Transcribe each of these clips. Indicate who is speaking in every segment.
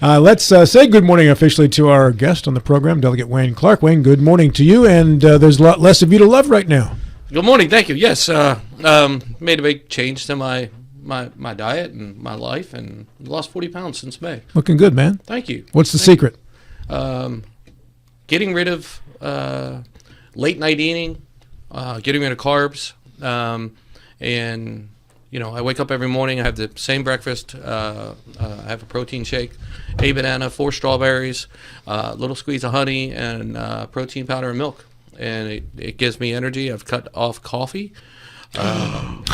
Speaker 1: Let's say good morning officially to our guest on the program, Delegate Wayne Clark. Wayne, good morning to you, and there's a lot less of you to love right now.
Speaker 2: Good morning, thank you. Yes, made a big change to my diet and my life, and lost 40 pounds since May.
Speaker 1: Looking good, man.
Speaker 2: Thank you.
Speaker 1: What's the secret?
Speaker 2: Getting rid of late night eating, getting rid of carbs, and I wake up every morning. I have the same breakfast. I have a protein shake, a banana, 4 strawberries, a little squeeze of honey, and protein powder and milk. And it gives me energy. I've cut off coffee.
Speaker 1: Harvey's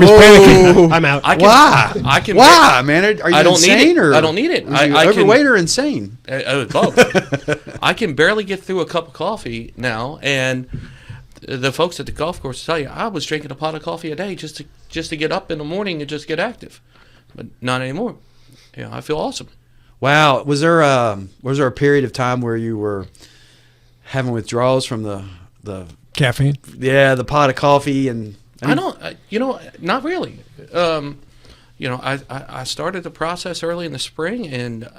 Speaker 1: panicking.
Speaker 3: I'm out.
Speaker 2: Why,
Speaker 3: man? Are you
Speaker 2: I don't
Speaker 3: insane?
Speaker 2: need it.
Speaker 3: Or
Speaker 2: I don't need it.
Speaker 3: Are you overweight or insane?
Speaker 2: Both. I can barely get through a cup of coffee now, and the folks at the golf course tell you I was drinking a pot of coffee a day just to get up in the morning and just get active, but not anymore. I feel awesome.
Speaker 3: Wow. Was there a period of time where you were having withdrawals from the
Speaker 1: Caffeine?
Speaker 3: Yeah, the pot of coffee and
Speaker 2: I don't. Not really. I started the process early in the spring, and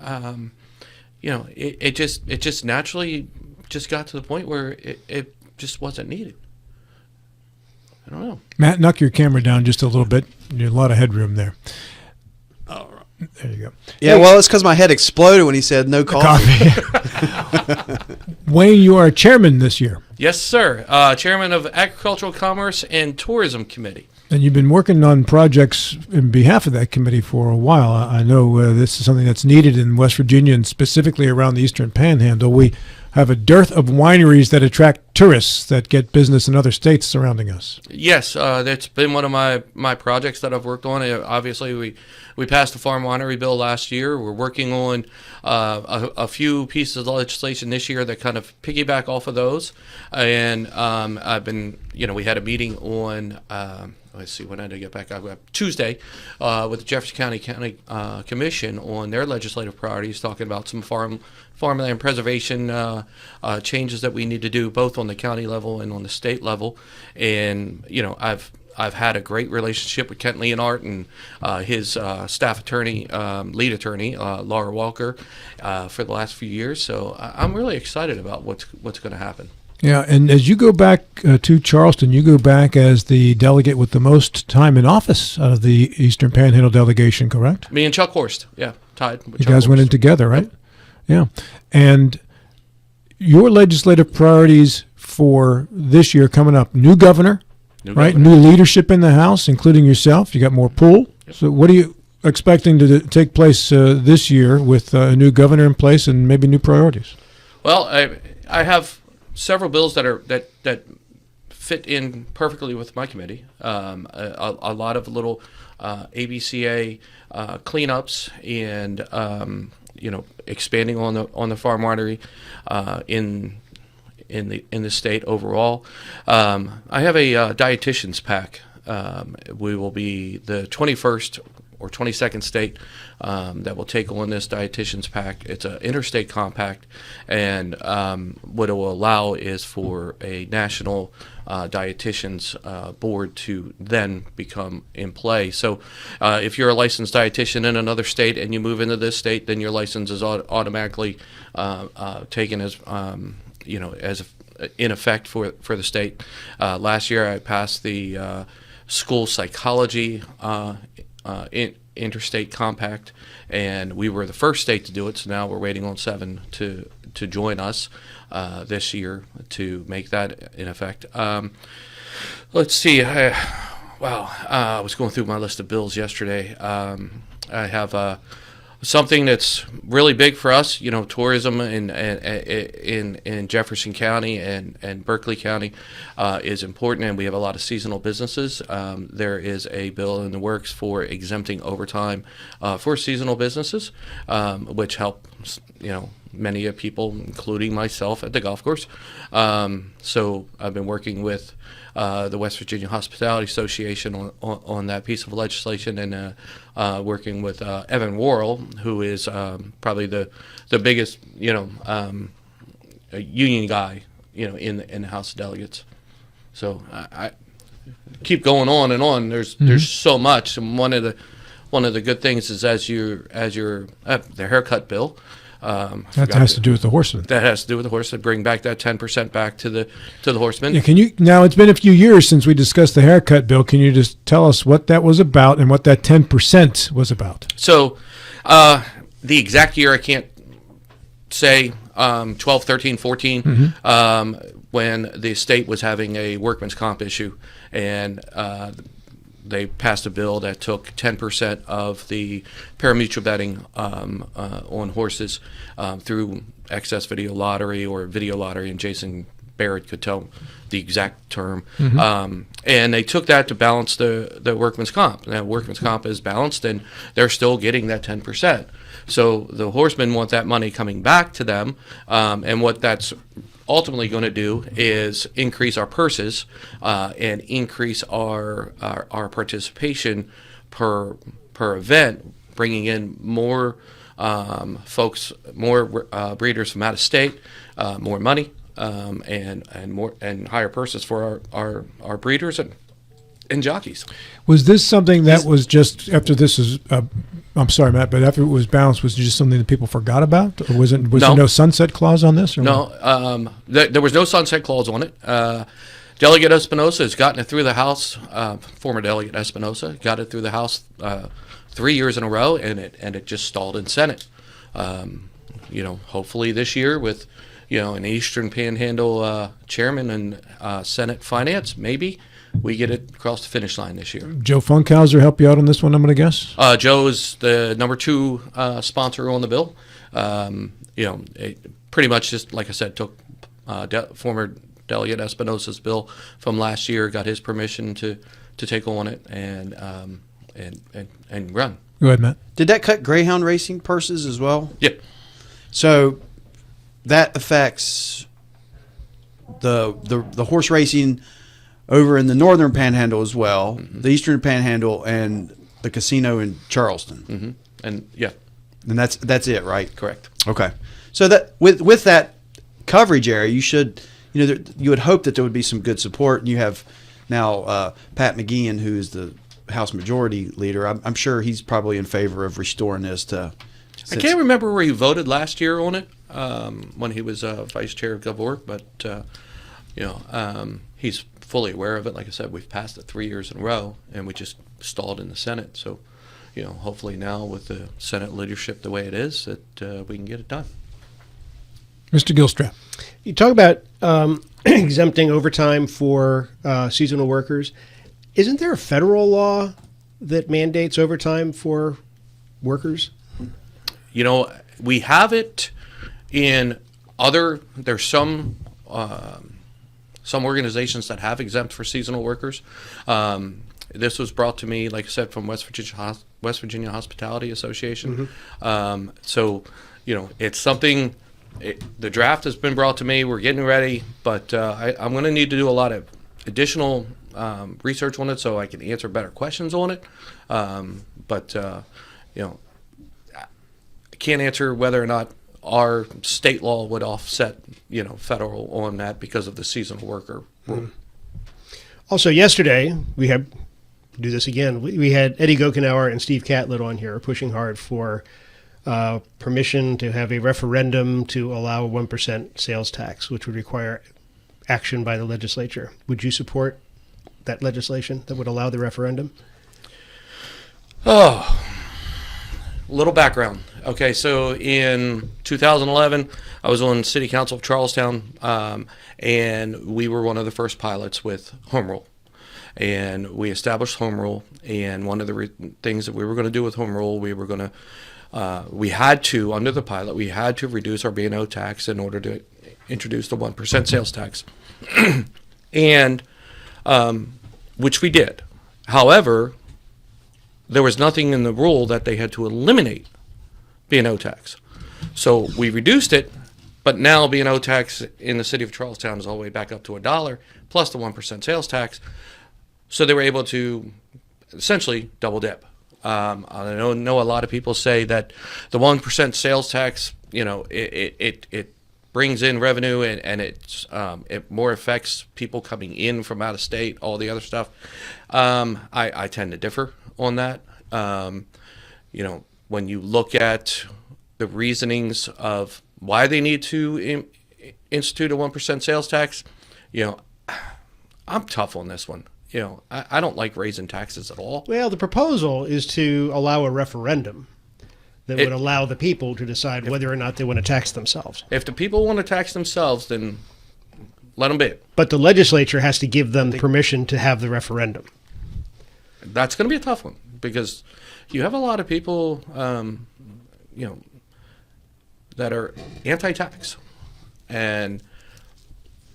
Speaker 2: it just naturally just got to the point where it just wasn't needed. I don't know.
Speaker 1: Matt, knock your camera down just a little bit. There's a lot of headroom there. All right. There you go.
Speaker 3: Yeah, well, it's because my head exploded when he said no coffee.
Speaker 1: Wayne, you are chairman this year.
Speaker 2: Yes, sir. Chairman of Agricultural Commerce and Tourism Committee.
Speaker 1: And you've been working on projects in behalf of that committee for a while. I know this is something that's needed in West Virginia and specifically around the Eastern Panhandle. We have a dearth of wineries that attract tourists that get business in other states surrounding us.
Speaker 2: Yes, that's been one of my projects that I've worked on. Obviously, we passed the farm winery bill last year. We're working on a few pieces of legislation this year that kind of piggyback off of those. And I've been, we had a meeting on, let's see, when did I get back? Tuesday with the Jefferson County Commission on their legislative priorities, talking about some farmland preservation changes that we need to do both on the county level and on the state level. And I've had a great relationship with Kent Leonard and his staff attorney, lead attorney, Laura Walker, for the last few years. So I'm really excited about what's going to happen.
Speaker 1: Yeah, and as you go back to Charleston, you go back as the delegate with the most time in office out of the Eastern Panhandle delegation, correct?
Speaker 2: Me and Chuck Horst, yeah, tied.
Speaker 1: You guys went in together, right? Yep. Yeah. And your legislative priorities for this year coming up, new governor, right? New leadership in the House, including yourself. You got more pull. Yep. So what are you expecting to take place this year with a new governor in place and maybe new priorities?
Speaker 2: Well, I have several bills that fit in perfectly with my committee. A lot of little ABCA cleanups and expanding on the farm winery in the state overall. I have a dietitians pack. We will be the 21st or 22nd state that will take on this dietitians pack. It's an interstate compact, and what it will allow is for a national dietitians board to then become in play. So if you're a licensed dietitian in another state and you move into this state, then your license is automatically taken as in effect for the state. Last year I passed the school psychology interstate compact, and we were the first state to do it, so now we're waiting on 7 to join us this year to make that in effect. Let's see. I was going through my list of bills yesterday. I have something that's really big for us, tourism in Jefferson County and Berkeley County is important, and we have a lot of seasonal businesses. There is a bill in the works for exempting overtime for seasonal businesses, which helps, many people, including myself, at the golf course. So I've been working with the West Virginia Hospitality Association on that piece of legislation, and working with Evan Worrell, who is probably the biggest union guy in the House of Delegates. So I keep going on and on. There's so much, and one of one of the good things is the haircut bill.
Speaker 1: That has to do with the horsemen.
Speaker 2: That has to do with the horsemen. Bring back that 10% back to the horsemen.
Speaker 1: Yeah, now it's been a few years since we discussed the haircut bill. Can you just tell us what that was about and what that 10% was about?
Speaker 2: So, the exact year I can't say, 12, 13, 14, when the state was having a workman's comp issue, and they passed a bill that took 10% of the parimutuel betting on horses through excess video lottery or video lottery, and Jason Barrett could tell the exact term. And they took that to balance the workman's comp. Now, workman's comp is balanced, and they're still getting that 10%. So the horsemen want that money coming back to them, and what that's ultimately going to do is increase our purses and increase our participation per event, bringing in more folks, more breeders from out of state, more money, and higher purses for our breeders and jockeys.
Speaker 1: Was this something that was just after this is? I'm sorry, Matt, but after it was balanced, was it just something that people forgot about, or was there no sunset clause on this? Or
Speaker 2: no, there was no sunset clause on it. Delegate Espinosa has gotten it through the House. Former Delegate Espinosa got it through the House 3 years in a row, and it just stalled in Senate. Hopefully this year with an Eastern Panhandle chairman and Senate Finance, maybe we get it across the finish line this year.
Speaker 1: Joe Funkhauser help you out on this one, I'm going to guess?
Speaker 2: Joe is the number 2 sponsor on the bill. It pretty much just, like I said, took former Delegate Espinosa's bill from last year, got his permission to take on it and run.
Speaker 1: Go ahead, Matt.
Speaker 3: Did that cut greyhound racing purses as well?
Speaker 2: Yep.
Speaker 3: So that affects the horse racing over in the northern Panhandle as well, the eastern Panhandle, and the casino in Charleston.
Speaker 2: And yeah,
Speaker 3: and that's it, right?
Speaker 2: Correct.
Speaker 3: Okay. So that with that coverage area, you would hope that there would be some good support. And you have now Pat McGeehan, who is the House Majority Leader. I'm sure he's probably in favor of restoring this to.
Speaker 2: I can't remember where he voted last year on it when he was vice chair of GovOrg, but he's fully aware of it. Like I said, we've passed it 3 years in a row, and we just stalled in the Senate. So, hopefully now with the Senate leadership the way it is, that we can get it done.
Speaker 1: Mr. Gilstrap.
Speaker 4: You talk about exempting overtime for seasonal workers. Isn't there a federal law that mandates overtime for workers?
Speaker 2: We have it in there's some organizations that have exempt for seasonal workers. This was brought to me, like I said, from West Virginia Hospitality Association. So, it's something. The draft has been brought to me. We're getting ready, but I'm going to need to do a lot of additional research on it so I can answer better questions on it. I can't answer whether or not our state law would offset, federal on that because of the seasonal worker rule.
Speaker 4: Also, yesterday, we had do this again. We had Eddie Gokenauer and Steve Catlett on here pushing hard for permission to have a referendum to allow a 1% sales tax, which would require action by the legislature. Would you support that legislation that would allow the referendum?
Speaker 2: Oh, little background. Okay, so in 2011, I was on City Council of Charlestown, and we were one of the first pilots with home rule. And we established home rule, and one of the things that we were going to do with home rule, we had to, under the pilot, we had to reduce our B&O tax in order to introduce the 1% sales tax, and which we did. However, there was nothing in the rule that they had to eliminate B&O tax. So we reduced it, but now B&O tax in the city of Charlestown is all the way back up to $1 plus the 1% sales tax. So they were able to essentially double dip. I know a lot of people say that the 1% sales tax, it brings in revenue and it more affects people coming in from out of state, all the other stuff. I tend to differ on that. when you look at the reasonings of why they need to institute a 1% sales tax, I'm tough on this one. I don't like raising taxes at all.
Speaker 4: Well, the proposal is to allow a referendum that would allow the people to decide whether or not they want to tax themselves.
Speaker 2: If the people want to tax themselves, then let them be.
Speaker 4: But the legislature has to give them permission to have the referendum.
Speaker 2: That's going to be a tough one because you have a lot of people, that are anti-tax. And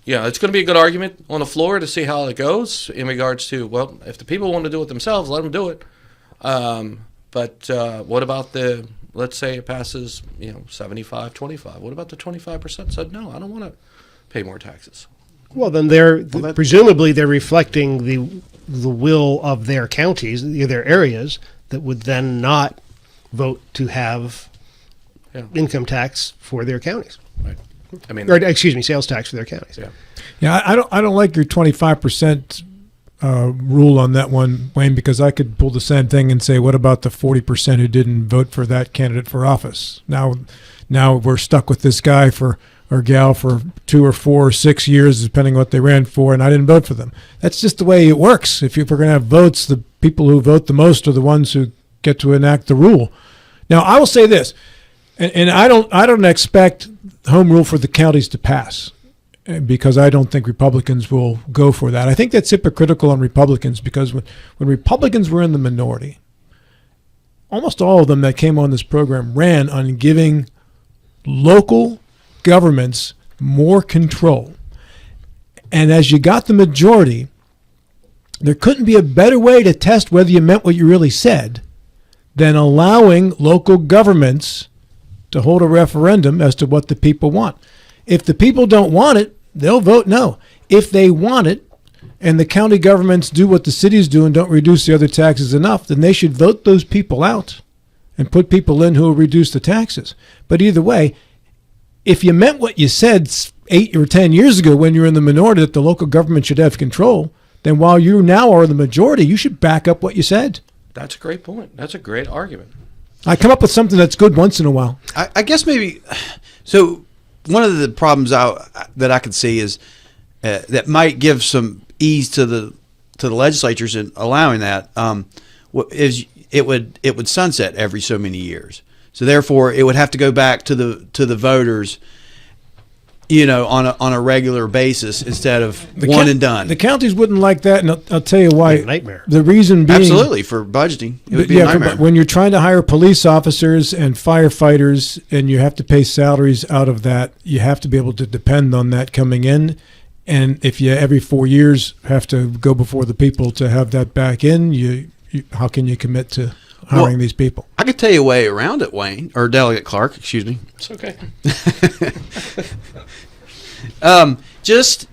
Speaker 2: it's going to be a good argument on the floor to see how it goes in regards to, well, if the people want to do it themselves, let them do it. But what about let's say it passes, 75-25. What about the 25% said, no, I don't want to pay more taxes?
Speaker 4: Well, then presumably they're reflecting the will of their counties, their areas, that would then not vote to have income tax for their counties.
Speaker 2: Right.
Speaker 4: Sales tax for their counties.
Speaker 2: Yeah.
Speaker 1: Yeah, I don't like your 25% rule on that one, Wayne, because I could pull the same thing and say, what about the 40% who didn't vote for that candidate for office? Now we're stuck with this guy or gal for 2 or 4 or 6 years, depending on what they ran for, and I didn't vote for them. That's just the way it works. If we're going to have votes, the people who vote the most are the ones who get to enact the rule. Now, I will say this, and I don't expect home rule for the counties to pass, because I don't think Republicans will go for that. I think that's hypocritical on Republicans, because when Republicans were in the minority, almost all of them that came on this program ran on giving local governments more control. And as you got the majority, there couldn't be a better way to test whether you meant what you really said than allowing local governments to hold a referendum as to what the people want. If the people don't want it, they'll vote no. If they want it, and the county governments do what the cities do and don't reduce the other taxes enough, then they should vote those people out and put people in who will reduce the taxes. But either way, if you meant what you said 8 or 10 years ago when you were in the minority, that the local government should have control, then while you now are the majority, you should back up what you said.
Speaker 2: That's a great point. That's a great argument.
Speaker 1: I come up with something that's good once in a while.
Speaker 3: I guess maybe. So one of the problems that I could see is that might give some ease to the legislatures in allowing that. Is it would sunset every so many years. So therefore, it would have to go back to the voters, on a regular basis instead of one and done.
Speaker 1: The counties wouldn't like that, and I'll tell you why.
Speaker 4: A nightmare.
Speaker 1: The reason being,
Speaker 3: absolutely, for budgeting, it would be a nightmare.
Speaker 1: When you're trying to hire police officers and firefighters, and you have to pay salaries out of that, you have to be able to depend on that coming in. And if you every 4 years have to go before the people to have that back in, you how can you commit to hiring these people?
Speaker 3: I could tell you a way around it, Wayne, or Delegate Clark, excuse me.
Speaker 2: It's okay.
Speaker 3: Just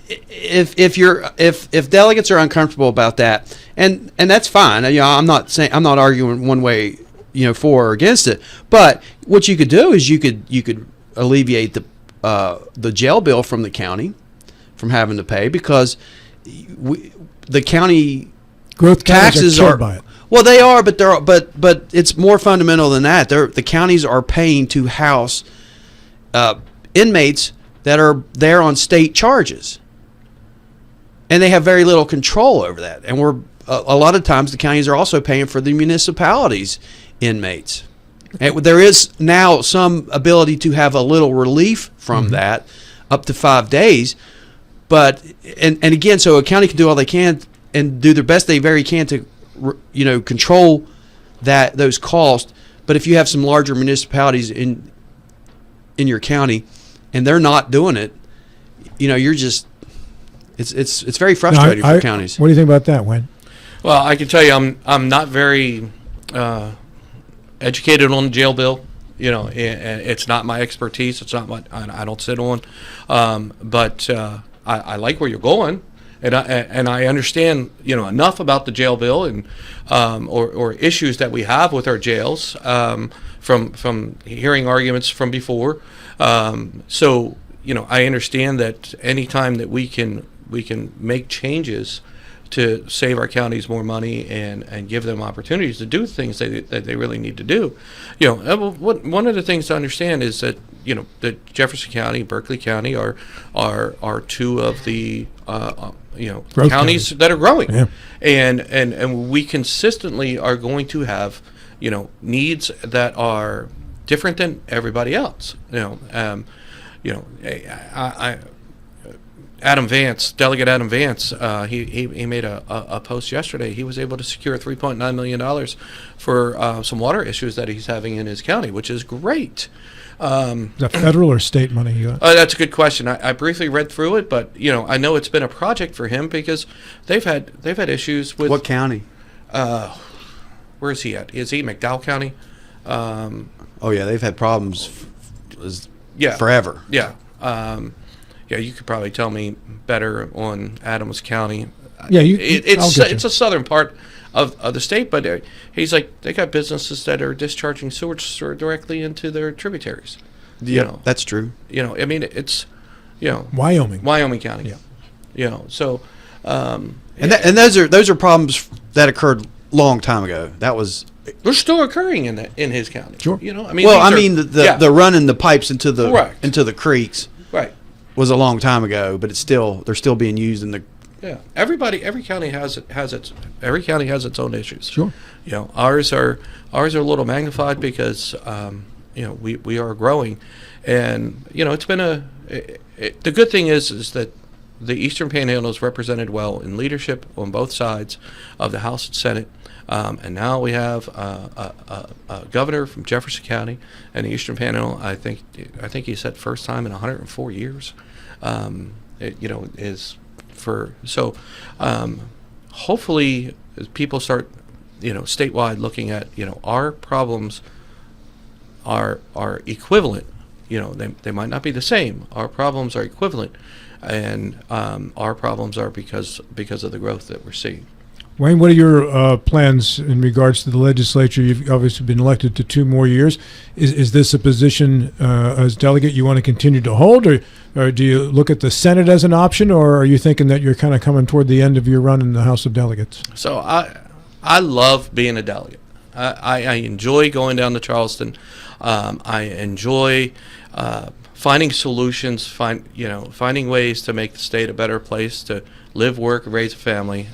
Speaker 3: if delegates are uncomfortable about that, and that's fine. I'm not arguing one way, for or against it. But what you could do is you could alleviate the jail bill from the county from having to pay, because the county
Speaker 1: growth
Speaker 3: taxes
Speaker 1: are by it.
Speaker 3: Well, they are, but it's more fundamental than that. The counties are paying to house inmates that are there on state charges, and they have very little control over that. And a lot of times the counties are also paying for the municipalities' inmates. And there is now some ability to have a little relief from that, up to 5 days. But and again, so a county can do all they can and do their best they very can to control those costs. But if you have some larger municipalities in your county and they're not doing it, you're just it's very frustrating for counties.
Speaker 1: What do you think about that, Wayne?
Speaker 2: Well, I can tell you, I'm not very educated on the jail bill. It's not my expertise. It's not what I don't sit on. But I like where you're going. And I understand enough about the jail bill and or issues that we have with our jails from hearing arguments from before. So I understand that anytime that we can make changes to save our counties more money and give them opportunities to do things that they really need to do. One of the things to understand is that that Jefferson County, Berkeley County are two of the counties that are growing,
Speaker 1: Yeah.
Speaker 2: and we consistently are going to have needs that are different than everybody else. Adam Vance, Delegate Adam Vance, he made a post yesterday. He was able to secure $3.9 million for some water issues that he's having in his county, which is great.
Speaker 1: Is that federal or state money you got?
Speaker 2: That's a good question. I briefly read through it, but I know it's been a project for him because they've had issues with
Speaker 3: What county?
Speaker 2: where is he at? Is he McDowell County?
Speaker 3: Oh yeah, they've had problems forever.
Speaker 2: Yeah. You could probably tell me better on Adams County.
Speaker 1: Yeah,
Speaker 2: it's a southern part of the state, but he's like, they got businesses that are discharging sewage directly into their tributaries.
Speaker 3: Yeah, that's true.
Speaker 2: I mean, it's
Speaker 1: Wyoming
Speaker 2: County.
Speaker 1: Yeah.
Speaker 2: So
Speaker 3: And those are problems that occurred long time ago. That was
Speaker 2: they're still occurring in his county.
Speaker 1: Sure.
Speaker 3: the running the pipes into
Speaker 2: Correct.
Speaker 3: the creeks
Speaker 2: Right.
Speaker 3: was a long time ago, but they're still being used in the.
Speaker 2: Yeah. Every county has its own issues.
Speaker 1: Sure.
Speaker 2: Ours are a little magnified because we are growing, and it's been the good thing is that the Eastern Panhandle is represented well in leadership on both sides of the House and Senate. And now we have a governor from Jefferson County and the Eastern Panhandle. I think he said first time in 104 years. Hopefully as people start statewide looking at our problems are equivalent. They might not be the same. Our problems are equivalent, and our problems are because of the growth that we're seeing.
Speaker 1: Wayne, what are your plans in regards to the legislature? You've obviously been elected to 2 more years. Is this a position as delegate you want to continue to hold, or do you look at the Senate as an option, or are you thinking that you're kind of coming toward the end of your run in the House of Delegates?
Speaker 2: So I love being a delegate. I enjoy going down to Charleston. I enjoy finding solutions, finding ways to make the state a better place to live, work, raise a family.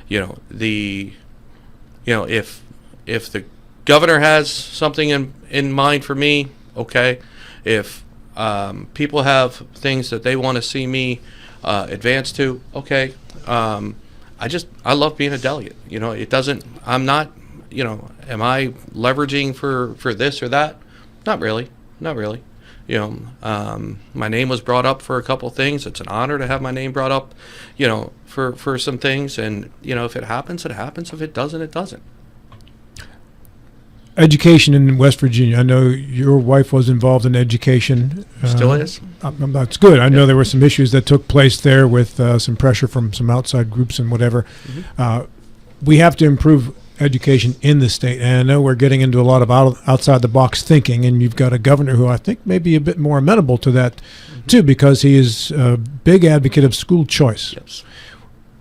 Speaker 2: If the governor has something in mind for me, okay. If people have things that they want to see me advance to, okay. I love being a delegate. It doesn't. I'm not. Am I leveraging for this or that? Not really. My name was brought up for a couple things. It's an honor to have my name brought up, for some things. And, if it happens, it happens. If it doesn't, it doesn't.
Speaker 1: Education in West Virginia. I know your wife was involved in education.
Speaker 2: Still is.
Speaker 1: That's good. I know there were some issues that took place there with some pressure from some outside groups and whatever. Mm-hmm. We have to improve education in the state, and I know we're getting into a lot of outside the box thinking, and you've got a governor who I think may be a bit more amenable to that too, because he is a big advocate of school choice.
Speaker 2: Yes.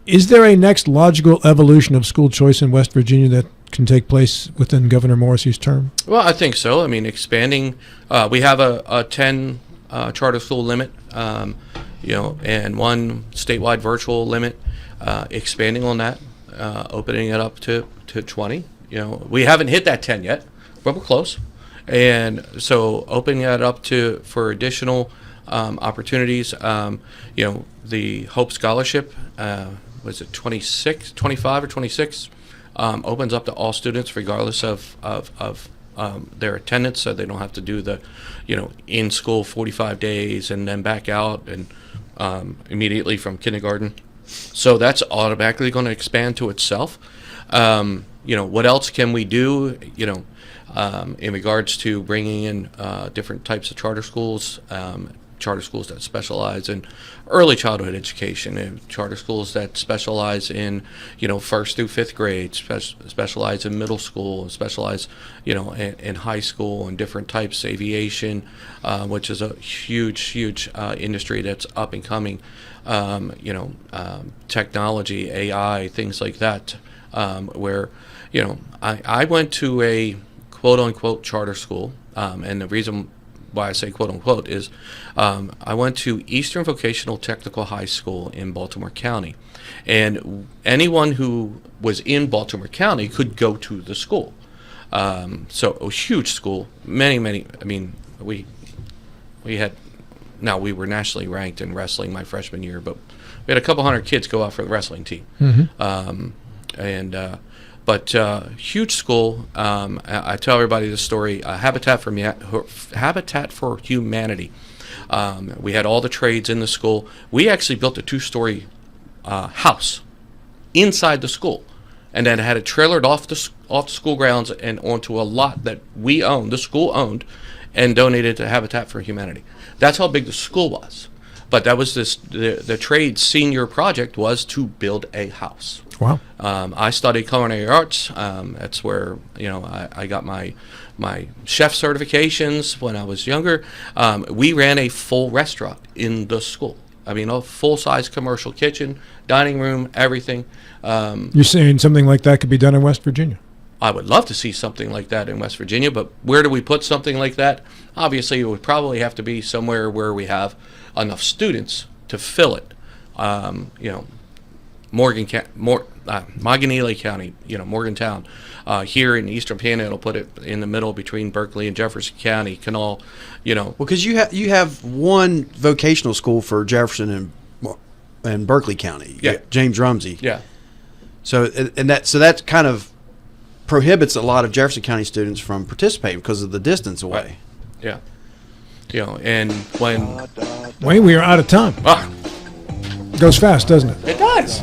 Speaker 1: Is there a next logical evolution of school choice in West Virginia that can take place within Governor Morrissey's term?
Speaker 2: Well, I think so. I mean, expanding, we have a 10 charter school limit, and one statewide virtual limit, expanding on that, opening it up to 20. We haven't hit that 10 yet, but we're close. And so opening that up for additional opportunities, the Hope Scholarship, was it 25 or 26, opens up to all students regardless of their attendance, so they don't have to do the, in school 45 days and then back out and immediately from kindergarten. So that's automatically going to expand to itself. What else can we do, in regards to bringing in different types of charter schools, charter schools that specialize in early childhood education, and charter schools that specialize in, first through fifth grade, specialize in middle school, specialize, in high school and different types, aviation, which is a huge industry that's up and coming, technology, AI, things like that, where, I went to a quote unquote charter school, and the reason why I say quote unquote is I went to Eastern Vocational Technical High School in Baltimore County, and anyone who was in Baltimore County could go to the school. So a huge school, many. I mean, we were nationally ranked in wrestling my freshman year, but we had a couple hundred kids go out for the wrestling team. But huge school. I tell everybody this story. Habitat for Humanity. We had all the trades in the school. We actually built a 2-story house inside the school, and then had it trailered off the school grounds and onto a lot that we owned, the school owned, and donated to Habitat for Humanity. That's how big the school was. But that was the trade senior project was to build a house.
Speaker 1: Wow.
Speaker 2: I studied culinary arts. That's where I got my chef certifications when I was younger. We ran a full restaurant in the school. I mean, a full-size commercial kitchen, dining room, everything.
Speaker 1: You're saying something like that could be done in West Virginia?
Speaker 2: I would love to see something like that in West Virginia, but where do we put something like that? Obviously, it would probably have to be somewhere where we have enough students to fill it. Montgomery County, Morgantown. Here in the Eastern Panhandle, put it in the middle between Berkeley and Jefferson County, Canal.
Speaker 3: Well, because you have one vocational school for Jefferson and Berkeley County.
Speaker 2: Yeah.
Speaker 3: James Rumsey.
Speaker 2: Yeah.
Speaker 3: So that kind of prohibits a lot of Jefferson County students from participating because of the distance away.
Speaker 2: Yeah. And when
Speaker 1: Wayne, we are out of time. Goes fast, doesn't it?
Speaker 2: it does.